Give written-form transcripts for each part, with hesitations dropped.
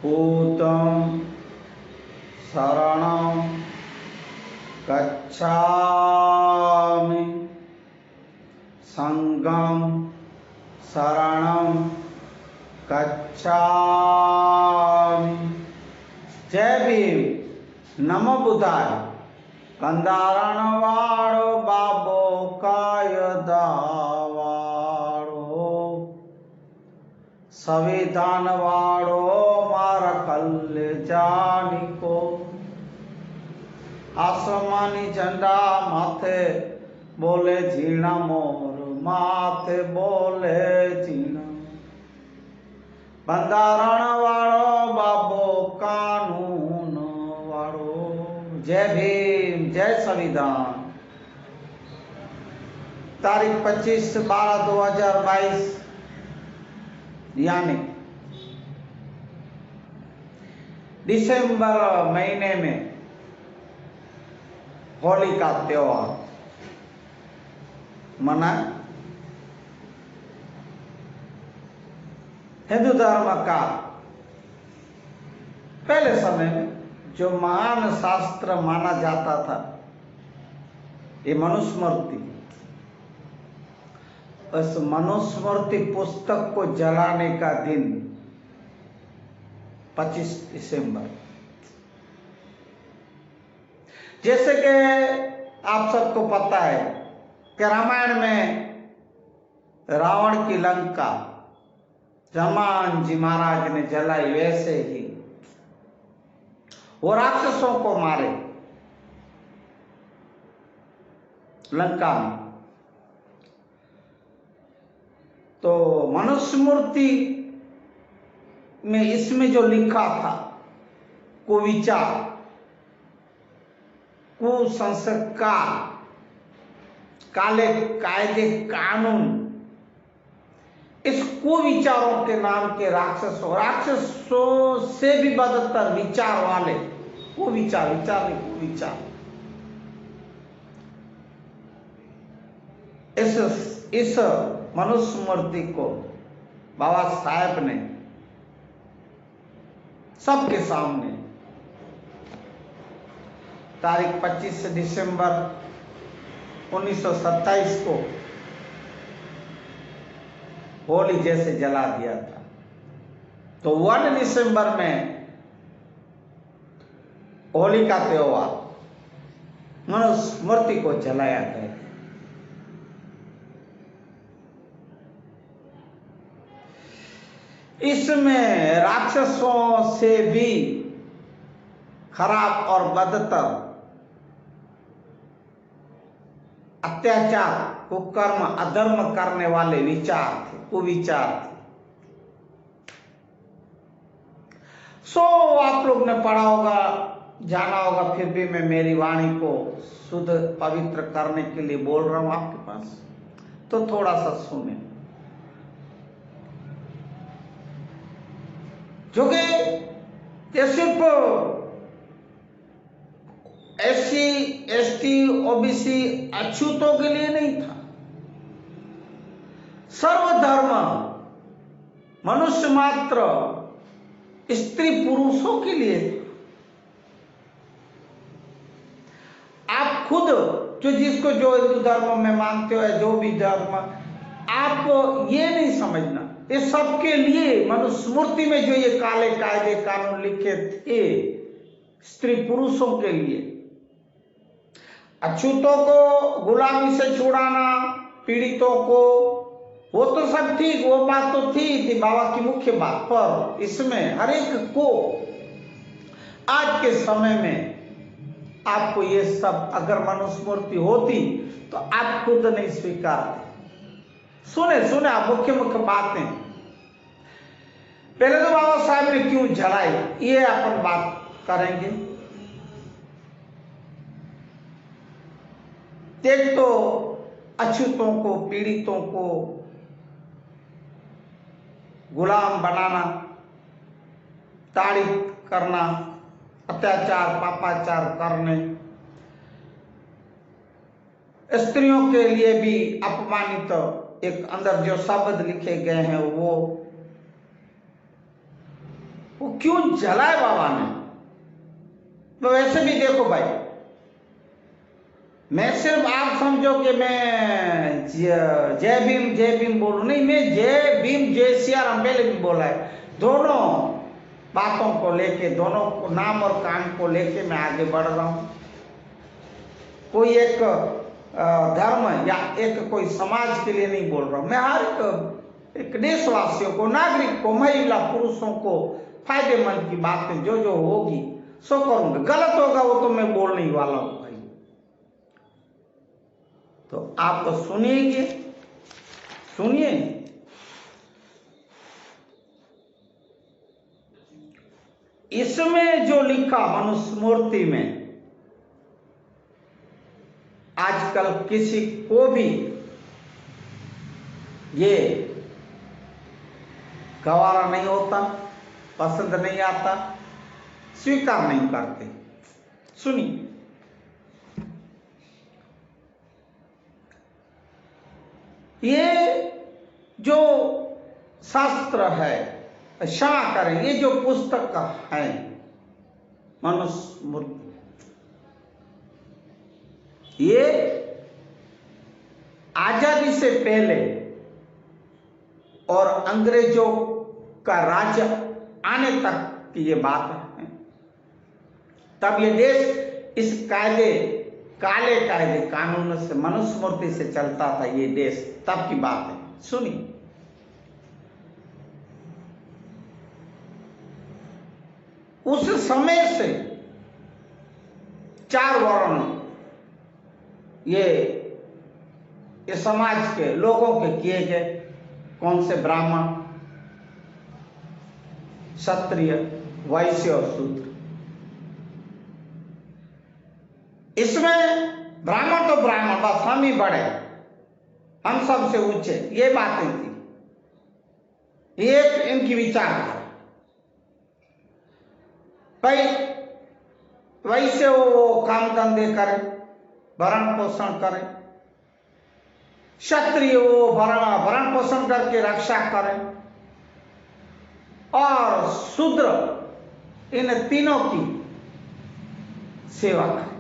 भूतं शरणं गच्छामि संघं शरणं गच्छामि। जय भीम। नमो बुद्धाय। कंधारण वाळो बाबो कायदावाळो, संविधान वाळो मारा कल्याणिको, आसमानी झंडा माथे बोले झीणा मोर माथे बोले झीणा, बंधारण वाळो बाबो कानून वाळो। जय भीम, जय संविधान। तारीख 25/12/2022 यानी दिसंबर महीने में होली का त्योहार मना। हिंदू धर्म का पहले समय में जो महान शास्त्र माना जाता था ये मनुस्मृति, उस मनुस्मृति पुस्तक को जलाने का दिन 25 दिसंबर। जैसे कि आप सबको पता है कि रामायण में रावण की लंका हनुमान जी महाराज ने जलाई, वैसे ही वो राक्षसों को मारे लंका में। तो मनुस्मृति में इसमें जो लिखा था कुविचार, कुसंस्कार, काले कायदे कानून, इस कुविचारों के नाम के राक्षसों से भी बदतर विचार वाले कुविचार, विचार नहीं कुविचार, इस मनुस्मृति को बाबा साहेब ने सबके सामने तारीख 25 दिसंबर 1927 को होली जैसे जला दिया था। तो 1 दिसंबर में होली का त्योहार मनुस्मृति को जलाया गया। इसमें राक्षसों से भी खराब और बदतर अत्याचार, कुकर्म, अधर्म करने वाले विचार थे, कुविचार थे। सो आप लोग ने पढ़ा होगा, जाना होगा, फिर भी मैं मेरी वाणी को शुद्ध पवित्र करने के लिए बोल रहा हूं आपके पास, तो थोड़ा सा सुने। जो कि ये सिर्फ SC, ST, OBC अछूतों के लिए नहीं था, सर्वधर्म मनुष्य मात्र स्त्री पुरुषों के लिए था। आप खुद जो जिसको जो हिंदू धर्म में मानते हो या जो भी धर्म, आप ये नहीं समझना ये सबके लिए मनुस्मृति में जो ये काले कायदे कानून लिखे थे स्त्री पुरुषों के लिए, अछूतों को गुलामी से छुड़ाना, पीड़ितों को, वो तो सब ठीक, वो बात तो थी बाबा की मुख्य बात। पर इसमें हर एक को आज के समय में आपको ये सब अगर मनुस्मृति होती तो आप खुद नहीं स्वीकारते। सुने आप मुख्य बातें। पहले तो बाबा साहब ने क्यों जलाई ये अपन बात करेंगे। एक तो अछूतों को, पीड़ितों को गुलाम बनाना, ताड़ित करना, अत्याचार पापाचार करने, स्त्रियों के लिए भी अपमानित एक अंदर जो शब्द लिखे गए हैं वो वो क्यों जलाए बाबा ने? तो वैसे भी देखो भाई, मैं सिर्फ आप समझो कि मैं जय भीम बोलूं, नहीं, मैं जय भीम जय सिया राम पहले भी बोला है। दोनों बातों को लेके, दोनों को नाम और काम को लेके मैं आगे बढ़ रहा हूं। कोई एक धर्म या एक कोई समाज के लिए नहीं बोल रहा हूं। मैं हर एक देशवासियों को, नागरिक को, महिला पुरुषों को फायदेमंद की बातें जो जो होगी सो करूंगा। गलत होगा वो तो मैं बोल नहीं वाला हूं भाई। तो आप तो सुनिए, सुनिए। इसमें जो लिखा मनुस्मृति में, आजकल किसी को भी ये गवारा नहीं होता, पसंद नहीं आता, स्वीकार नहीं करते। सुनिए, ये जो शास्त्र है, क्षमा करें, ये जो पुस्तक है मनुस्मृति, ये आजादी से पहले और अंग्रेजों का राज्य आने तक की ये बात है। तब ये देश इस कायदे, काले कायदे कानून से, मनुस्मृति से चलता था ये देश, तब की बात है। सुनिए, उस समय से 4 वर्ण ये समाज के लोगों के किए गए। कौन से? ब्राह्मण, क्षत्रिय, वैश्य और शूद्र। इसमें ब्राह्मण तो ब्राह्मण, बस हम ही बड़े, हम सबसे ऊंचे, ये बातें थी। ये इनकी विचारधारा। भाई वैसे वो काम धंधे करें, भरण पोषण करें। क्षत्रिय वो भरण पोषण करके रक्षा करें। और शूद्र इन तीनों की सेवा करें।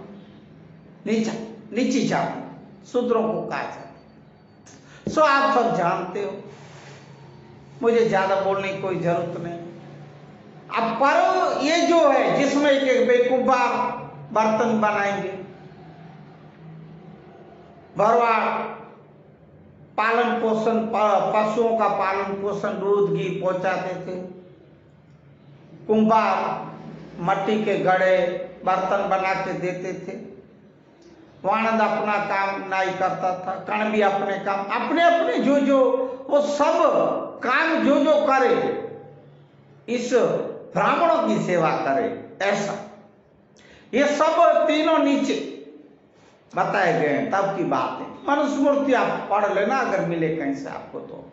नीची जाति शूद्रों को कहा जाता। सो आप सब जानते हो, मुझे ज्यादा बोलने की कोई जरूरत नहीं। अब पर ये जो है, जिसमें एक बेकुबार बर्तन बनाएंगे, भरवाड़ पालन पोषण, पशुओं का पालन पोषण, दूध घी पहुंचाते थे। कुंभार मट्टी के घड़े बर्तन बना के देते थे। वाणंद अपना काम नाई करता था, कण भी अपने काम, अपने अपने जो जो वो सब काम जो जो करे, इस ब्राह्मणों की सेवा करे, ऐसा ये सब तीनों नीचे बताए गए हैं। तब की बात है। मनुस्मृति आप पढ़ लेना अगर मिले कहीं से आपको तो।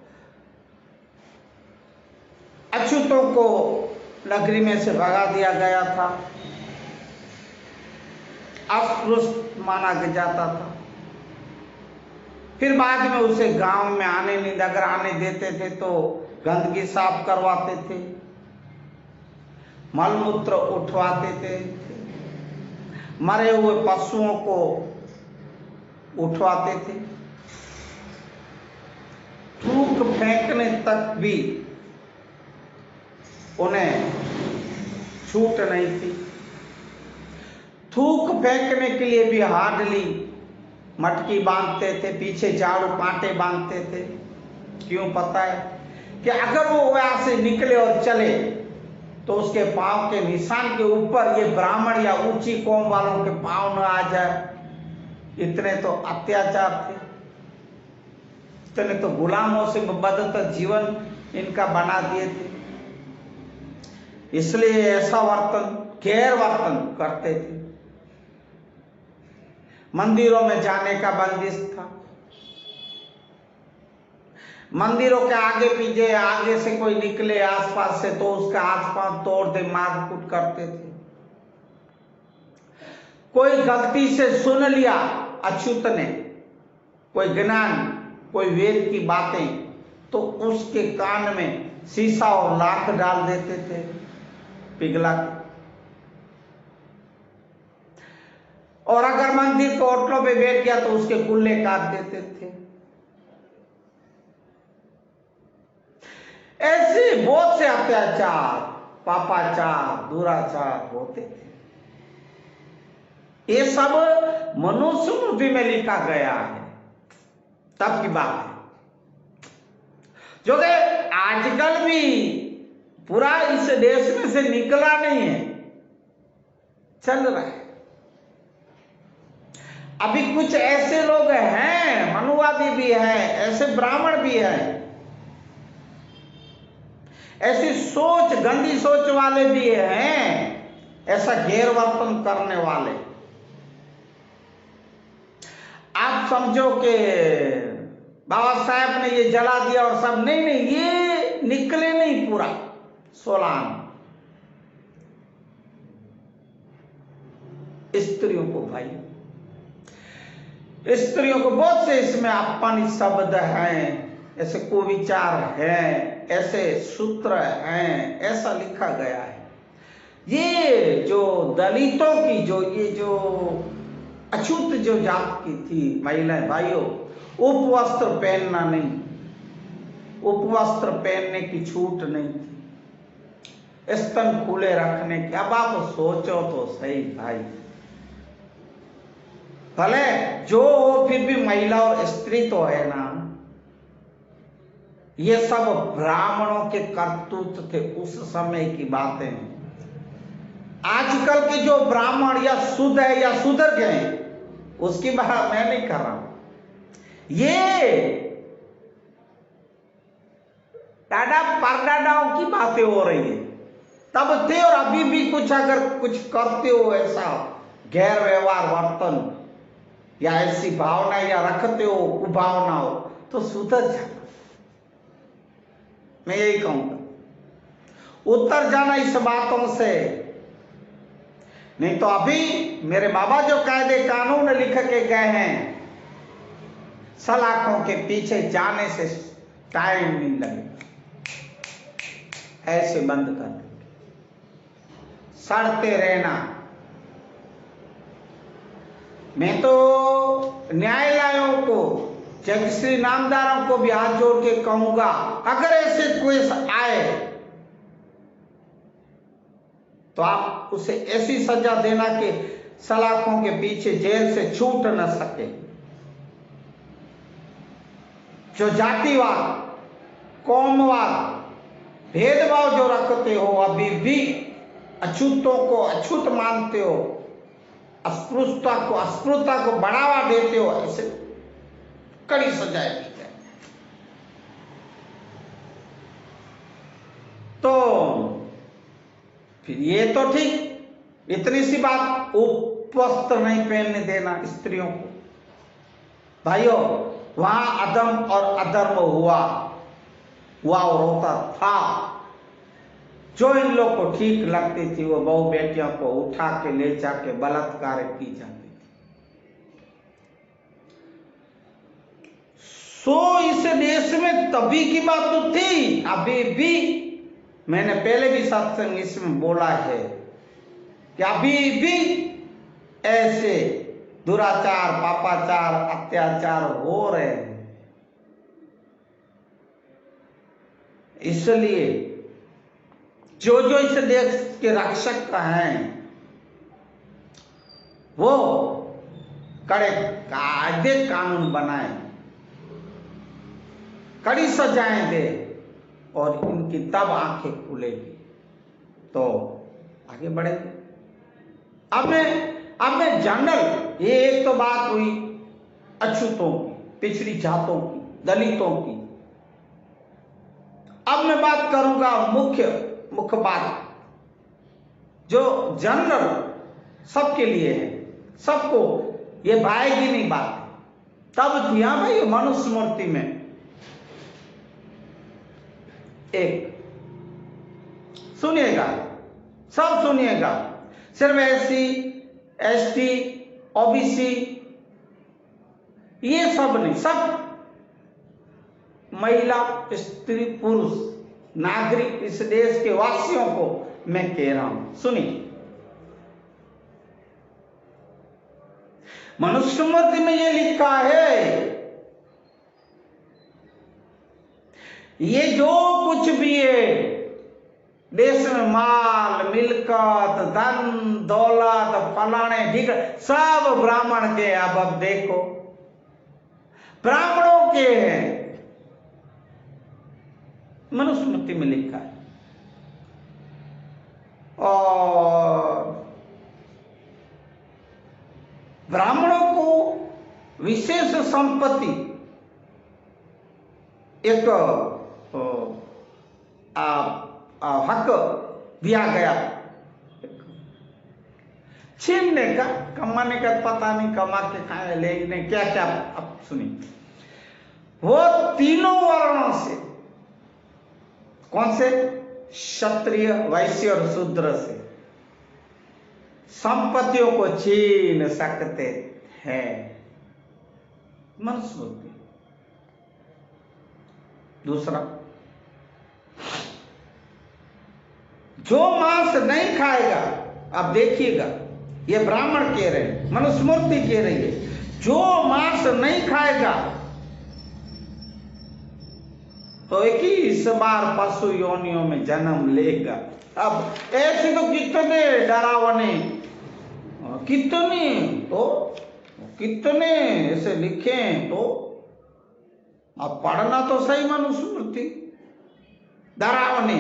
अछूतों को नगरी में से भगा दिया गया था, अस्पृश्य माना जाता था। फिर बाद में उसे गांव में आने नहीं, अगर आने देते थे तो गंदगी साफ करवाते थे, मलमूत्र उठवाते थे, मरे हुए पशुओं को उठवाते थे, थूक फेंकने तक भी उन्हें छूट नहीं थी। थूक फेंकने के लिए भी हार्डली मटकी बांधते थे, पीछे झाड़ू कांटे बांधते थे। क्यों? पता है कि अगर वो वहां से निकले और चले तो उसके पांव के निशान के ऊपर ये ब्राह्मण या ऊंची कौम वालों के पांव न आ जाए। इतने तो अत्याचार थे, इतने तो गुलामों से बदतर जीवन इनका बना दिए थे। इसलिए ऐसा वर्तन, गैर वर्तन करते थे। मंदिरों में जाने का बंदिश था। मंदिरों के आगे पीछे, आगे से कोई निकले आसपास से तो उसका आसपास तोड़ दे, मारकूट करते थे। कोई गलती से सुन लिया अछूत ने कोई ज्ञान, कोई वेद की बातें, तो उसके कान में शीशा और लाख डाल देते थे। पिघला। और अगर मंदिर के होटलों पे बैठ गया तो उसके कुल्ले काट देते थे। ऐसे बहुत से अत्याचार, पापाचार, दुराचार होते थे। ये सब मनुस्मृति में लिखा गया है, तब की बात है। जो कि आजकल भी पूरा इस देश में से निकला नहीं है, चल रहा है। अभी कुछ ऐसे लोग हैं, मनुवादी भी हैं, ऐसे ब्राह्मण भी हैं, ऐसी सोच, गंदी सोच वाले भी हैं, ऐसा गैरवर्तन करने वाले। आप समझो कि बाबा साहब ने ये जला दिया और सब, नहीं नहीं, ये निकले नहीं पूरा सोलान। स्त्रियों को भाई, स्त्रियों को बहुत से इसमें अपमानित शब्द हैं, ऐसे कुविचार हैं, ऐसे सूत्र हैं, ऐसा लिखा गया है। ये जो दलितों की जो अछूत जो जात की थी महिलाएं, भाइयों, उपवस्त्र पहनना नहीं, उपवस्त्र पहनने की छूट नहीं थी, स्तन खुले रखने की। अब आप सोचो तो सही भाई, भले जो हो फिर भी महिला और स्त्री तो है ना। ये सब ब्राह्मणों के करतूत थे, उस समय की बातें। आजकल के जो ब्राह्मण या शुद्ध है या सुधर गए, उसकी बात मैं नहीं कर रहा हूं। ये दादा परदादाओं की बातें हो रही है, तब थे और अभी भी कुछ अगर कुछ करते हो ऐसा गैर व्यवहार वर्तन या ऐसी भावना या रखते हो कुभावना हो तो सुधर जाना। मैं यही कहूंगा, उतर जाना इस बातों से। नहीं तो अभी मेरे बाबा जो कायदे कानून लिख के गए हैं, सलाखों के पीछे जाने से टाइम नहीं लगेगा, ऐसे बंद कर देंगे। सड़ते रहना। मैं तो न्यायालयों को, जगश्री नामदारों को भी हाथ जोड़ के कहूंगा, अगर ऐसे कोई आए तो आप उसे ऐसी सजा देना कि सलाखों के पीछे जेल से छूट न सके। जो जातिवाद, कौमवाद, भेदभाव जो रखते हो, अभी भी अछूतों को अछूत मानते हो, अस्पृश्यता को अस्पृश्यता को बढ़ावा देते हो, ऐसे कड़ी सजाएं दी जाए। तो फिर ये तो ठीक, इतनी सी बात, उपवस्त्र नहीं पहनने देना स्त्रियों को। भाइयों, वहां अधम और अधर्म हुआ और होता था। जो इन लोग को ठीक लगती थी वो बहु बेटियों को उठा के ले जाके बलात्कार की जाती थी। सो इस देश में तभी की बात तो थी, अभी भी मैंने पहले भी सत्संग इसमें बोला है कि अभी भी ऐसे दुराचार, पापाचार, अत्याचार हो रहे हैं। इसलिए जो जो इस देश के रक्षक हैं वो कड़े कायदे कानून बनाए, कड़ी सजाएं दे और इनकी तब आंखें खुलेगी तो आगे बढ़ेंगे। अब मैं जनरल, ये एक तो बात हुई अछूतों की, पिछड़ी जातों की, दलितों की। अब मैं बात करूंगा मुख्य बात जो जनरल सबके लिए है, सबको ये भाएगी नहीं बात। तब थी, हाँ भाई, मनुस्मृति में एक, सुनिएगा, सब सुनिएगा, सिर्फ SC, ST, OBC ये सब नहीं, सब महिला, स्त्री, पुरुष, नागरिक, इस देश के वासियों को मैं कह रहा हूं, सुनिए। मनुस्मृति में ये लिखा है, ये जो कुछ भी है देश में, माल मिलकत धन दौलत फलाने ठीक सब ब्राह्मण के। अब देखो ब्राह्मणों के हैं, मनुस्मृति में लिखा है। और ब्राह्मणों को विशेष संपत्ति एक हक दिया गया, छीनने का, कमाने का पता नहीं, कमा के खाए लेकिन क्या क्या। अब सुनिए, वो तीनों वर्णों से, कौन से? क्षत्रिय वैश्य और शूद्र से संपत्तियों को छीन सकते हैं, मनुस्मृति। दूसरा, जो मांस नहीं खाएगा, अब देखिएगा ये ब्राह्मण कह रहे हैं, मनुस्मृति कह रही है, जो मांस नहीं खाएगा तो 21 बार पशु योनियों में जन्म लेगा। अब ऐसे तो कितने डरावने, कितने ऐसे लिखे तो अब पढ़ना तो सही मनुस्मृति। डरावने,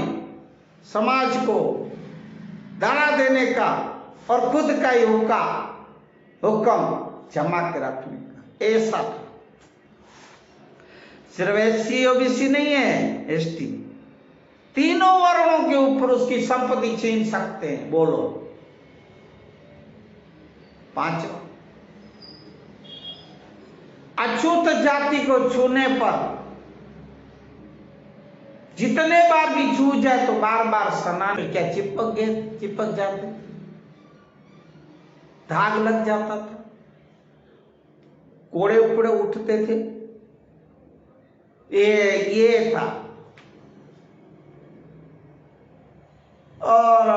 समाज को डरा देने का और खुद का ही हुक्म जमा के रखने का, ऐसा था। सिर्फ एससी ओबीसी नहीं है, एसटी, तीनों वर्णों के ऊपर उसकी संपत्ति छीन सकते हैं। बोलो। पांचवा, अछूत जाति को छूने पर जितने बार भी छू जाए तो बार बार स्नान, क्या चिपक जाते, दाग लग जाता था, कोड़े उपड़े उठते थे, ये था। और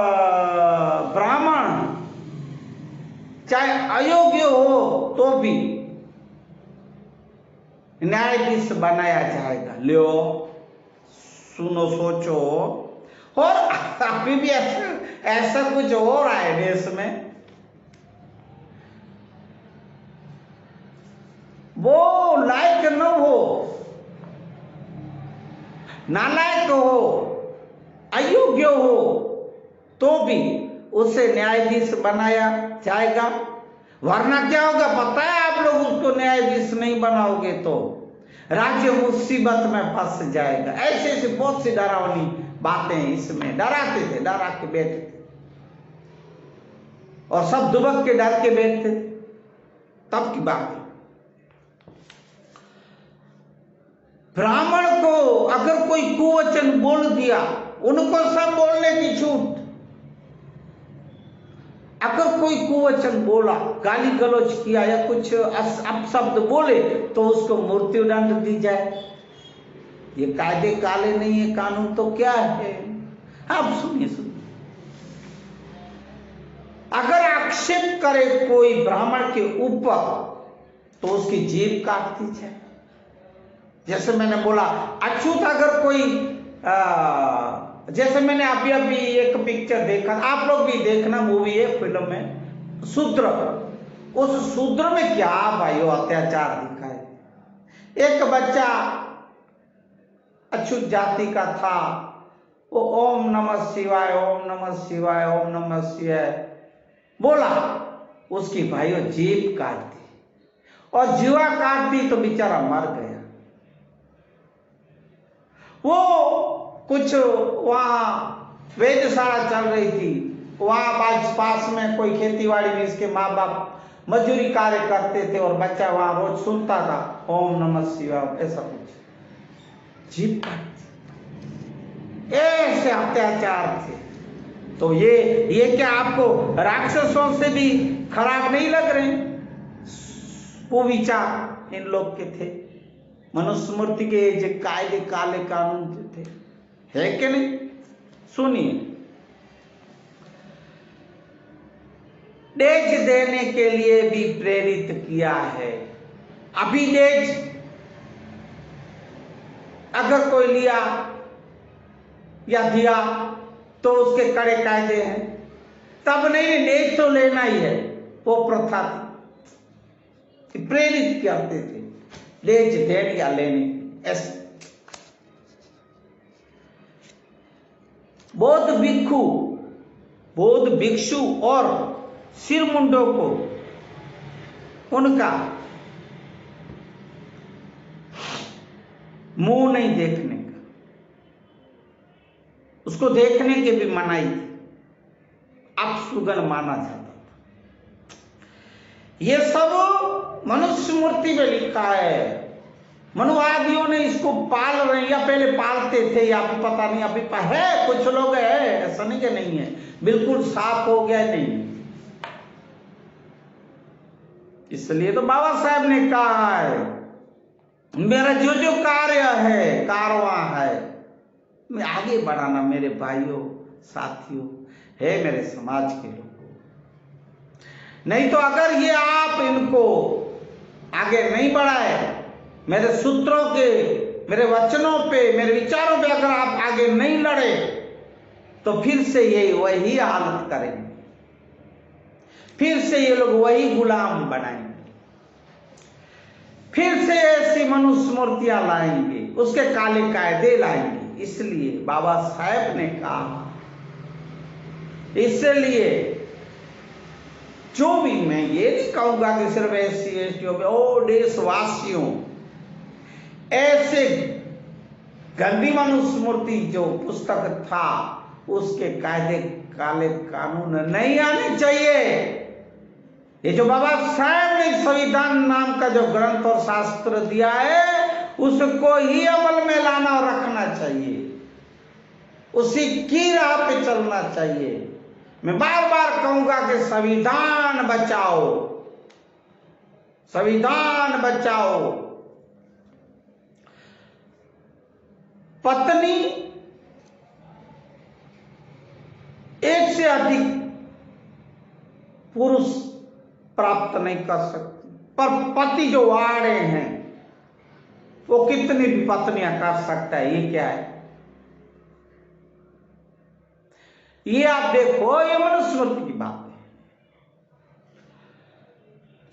ब्राह्मण चाहे अयोग्य हो तो भी न्यायाधीश बनाया जाएगा। लो सुनो, सोचो। और अभी भी ऐसा कुछ हो रहा है देश में, वो लायक न हो, नालायक हो, अयोग्य हो तो भी उसे न्यायाधीश बनाया जाएगा। वरना क्या होगा पता है? आप लोग उसको न्यायाधीश नहीं बनाओगे तो राज्य मुसीबत में फंस जाएगा। ऐसे ऐसे बहुत सी डरावनी बातें इसमें डराते थे, डरा के बैठे थे और सब दुबक के डर के बैठते थे। तब की बात है। ब्राह्मण को अगर कोई कुवचन बोल दिया, उनको सब बोलने की छूट। अगर कोई कुवचन बोला, गाली गलौज किया या कुछ अपशब्द बोले तो उसको मृत्यु दंड दी जाए। ये कायदे काले नहीं है, कानून तो क्या है। अब सुनिए, अगर आक्षेप करे कोई ब्राह्मण के ऊपर तो उसकी जीभ काट दी जाए। जैसे मैंने बोला, अछूत अगर कोई जैसे मैंने अभी एक पिक्चर देखा, आप लोग भी देखना, मूवी है, फिल्म में, शूद्र। उस शूद्र में क्या भाई अत्याचार दिखा है। एक बच्चा अछूत जाति का था, वो ओम नमः शिवाय, ओम नमः शिवाय, ओम नमः शिवाय बोला, उसकी भाइयों जीभ काट दी, और जीवा काट दी तो बेचारा मर गया। वो कुछ वहां वेधशाला चल रही थी, वहां पास में कोई खेतीबाड़ी में इसके माँ बाप मजदूरी कार्य करते थे और बच्चा वहां रोज सुनता था ओम नमः शिवाय, ऐसा कुछ। जीभ काट, ऐसे अत्याचार थे। तो ये क्या आपको राक्षसों से भी खराब नहीं लग रहे? वो विचार इन लोग के थे। मनुस्मृति के जो कायदे काले कानून थे, है कि नहीं? सुनिए, डेज देने के लिए भी प्रेरित किया है। अभी डेज अगर कोई लिया या दिया तो उसके कड़े कायदे हैं, तब नहीं, डेज तो लेना ही है। वो प्रथा थी, प्रेरित करते थे डेज देने या लेने। ऐसे बौद्ध भिक्षु और सिरमुंडों को उनका मुंह नहीं देखने का, उसको देखने की भी मनाही थी, अपशुगन माना जाता था। ये सब मनुष्य मूर्ति में लिखा है। मनुवादियों ने इसको पाल रहे हैं, या पहले पालते थे या पता नहीं, अभी है कुछ लोग है, ऐसा नहीं कि नहीं है, बिल्कुल साफ हो गया नहीं। इसलिए तो बाबा साहब ने कहा है, मेरा जो जो कार्य है, कारवां है, मैं आगे बढ़ाना मेरे भाइयों साथियों, है मेरे समाज के लोगों। नहीं तो अगर ये आप इनको आगे नहीं बढ़ाए, मेरे सूत्रों के, मेरे वचनों पे, मेरे विचारों पे अगर आप आगे नहीं लड़े, तो फिर से ये वही हालत करेंगे, फिर से ये लोग वही गुलाम बनाएंगे, फिर से ऐसी मनुष्य मूर्तियां लाएंगे, उसके काले कायदे लाएंगे। इसलिए बाबा साहब ने कहा, इसलिए जो भी, मैं ये नहीं कहूंगा कि सिर्फ SC/ST ओ देशवासियों, ऐसे गंदी मनुष्य मूर्ति जो पुस्तक था, उसके कायदे काले कानून नहीं आने चाहिए। ये जो बाबा साहब ने संविधान नाम का जो ग्रंथ और शास्त्र दिया है, उसको ही अमल में लाना और रखना चाहिए, उसी की राह पे चलना चाहिए। मैं बार बार कहूंगा कि संविधान बचाओ, संविधान बचाओ। पत्नी एक से अधिक पुरुष प्राप्त नहीं कर सकती, पर पति जो वाड़े हैं वो कितनी भी पत्नियां कर सकता है। ये क्या है? ये आप देखो, ये मनुस्मृति की बात है।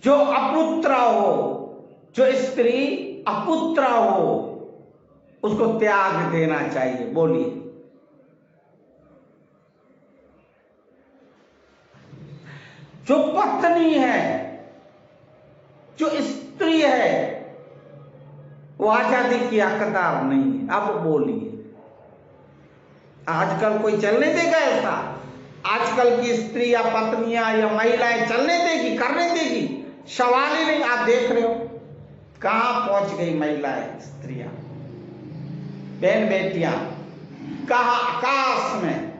जो अपुत्रा हो, जो स्त्री अपुत्रा हो, उसको त्याग देना चाहिए। बोलिए, जो पत्नी है, जो स्त्री है, वो आजादी की हकदार नहीं है। अब बोलिए, आजकल कोई चलने देगा ऐसा? आजकल की स्त्री या पत्नियां या महिलाएं चलने देगी, करने देगी? सवाल ही नहीं। आप देख रहे हो कहां पहुंच गई महिलाएं, स्त्रियां, बहन बेटियां, कहां? आकाश में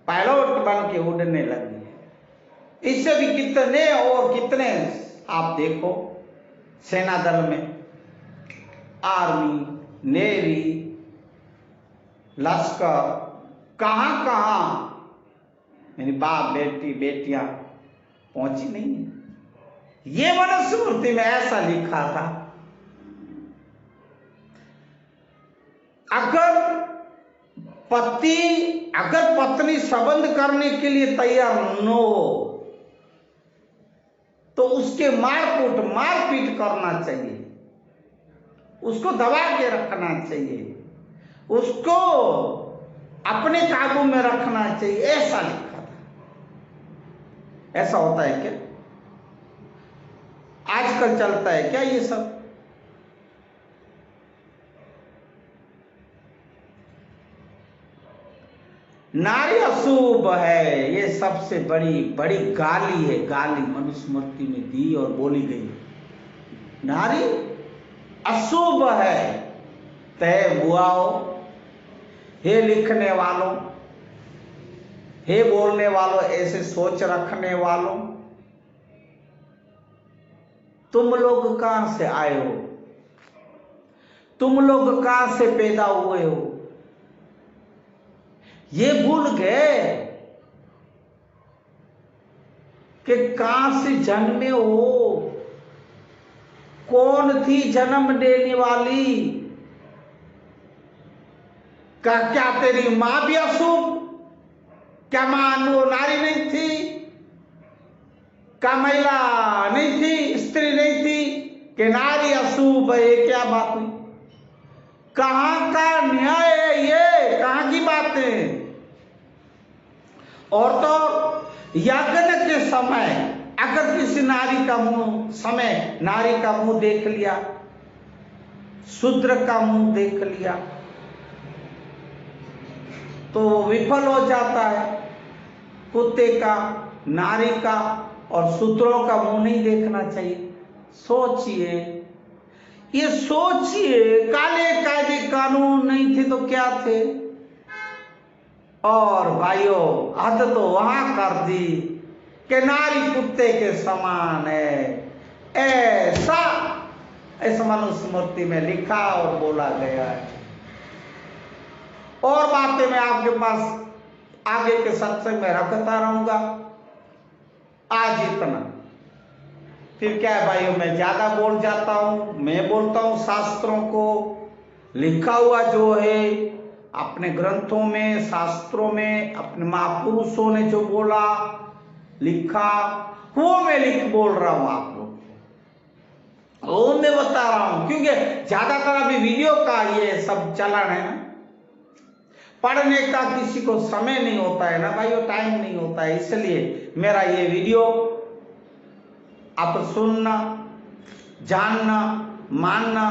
पायलट बन के उड़ने लगी है। इससे भी कितने और कितने आप देखो, सेना दल में, आर्मी, नेवी, लश्कर, कहां कहां मेरी बाप बेटी बेटियां पहुंची नहीं है। ये मनुस्मृति में ऐसा लिखा था। अगर पत्नी संबंध करने के लिए तैयार न हो, तो उसके मारपीट करना चाहिए, उसको दबा के रखना चाहिए, उसको अपने काबू में रखना चाहिए, ऐसा लिखा था। ऐसा होता है क्या? आजकल चलता है क्या ये सब? नारी अशुभ है, ये सबसे बड़ी बड़ी गाली है। गाली मनुस्मृति में दी और बोली गई, नारी अशुभ है। तय बुआओ, हे लिखने वालों, हे बोलने वालों, ऐसे सोच रखने वालों, तुम लोग कहां से आए हो? तुम लोग कहां से पैदा हुए हो? ये भूल गए कि कहां से जन्मे हो, कौन थी जन्म देने वाली, क्या तेरी मां भी अशुभ, क्या मां वो नारी नहीं थी, क्या महिला नहीं थी, स्त्री नहीं थी, कि नारी अशुभ है, ये क्या बात नहीं, कहां का न्याय है ये, कहां की बात है। और तो यज्ञ के समय अगर किसी नारी का नारी का मुंह देख लिया, शूद्र का मुंह देख लिया, तो विफल हो जाता है। कुत्ते का, नारी का और शूद्रों का मुंह नहीं देखना चाहिए। सोचिए, ये सोचिए, काले कायदे कानून नहीं थे तो क्या थे। और भाइयों, हद तो वहां कर दी कि नारी कुत्ते के समान है, ऐसा मनुस्मृति में लिखा और बोला गया है। और बातें मैं आपके पास आगे के सत्संग में रखता रहूंगा। आज इतना, फिर क्या है भाइयों, मैं ज्यादा बोल जाता हूं। मैं बोलता हूं शास्त्रों को, लिखा हुआ जो है अपने ग्रंथों में, शास्त्रों में, अपने महापुरुषों ने जो बोला लिखा, वो मैं बोल रहा हूं आप लोग, वो मैं बता रहा हूं। क्योंकि ज्यादातर अभी वीडियो का ये सब चलन है ना, पढ़ने का किसी को समय नहीं होता है ना भाइयों, टाइम नहीं होता है। इसलिए मेरा ये वीडियो आप सुनना, जानना, मानना,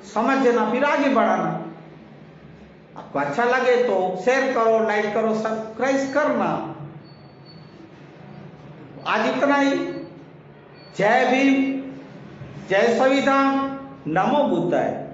समझना, फिर आगे बढ़ाना। आपको अच्छा लगे तो शेयर करो, लाइक करो, सब्सक्राइब करना। आज इतना ही। जय भीम, जय संविधान, नमो बुद्धाय।